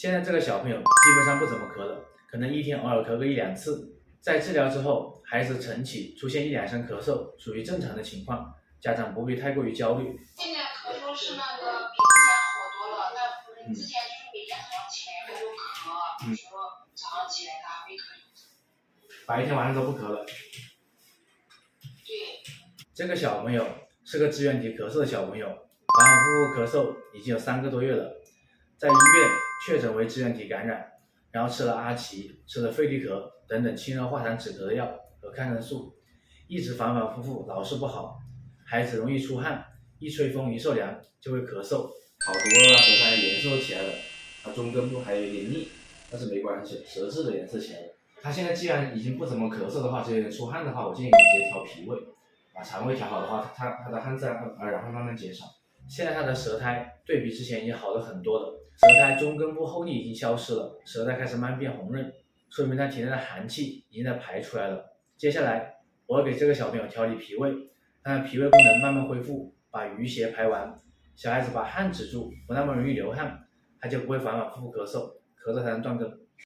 现在这个小朋友基本上不怎么咳了，可能一天偶尔咳个1-2次。在治疗之后，孩子晨起出现1-2声咳嗽，属于正常的情况，家长不必太过于焦虑。现在咳嗽是那个比之前好多了，但之前就是每天早上起来他就咳，有时候早上起来他会咳一次，白天晚上都不咳了。对，这个小朋友是个支原体咳嗽的小朋友，反反复复咳嗽已经有3个多月了，在医院确诊为支原体感染，然后吃了阿奇、吃了费利可等等清热化痰止咳的药和抗生素，一直反反复复，老是不好。孩子容易出汗，一吹风一受凉就会咳嗽，好多了，舌苔颜色都起来了，中根部还有一点腻，但是没关系，舌质的颜色起来了。他现在既然已经不怎么咳嗽的话，只有点出汗的话，我建议你直接调脾胃，把肠胃调好的话，他的汗自然而然会慢慢减少。现在他的舌苔对比之前已经好了很多了，舌苔中根部厚腻已经消失了，舌苔开始慢变红润，说明他体内的寒气已经在排出来了。接下来我要给这个小朋友调理脾胃，让他脾胃功能慢慢恢复，把余邪排完。小孩子把汗止住，不那么容易流汗，他就不会反反复复咳嗽，咳嗽才能断根。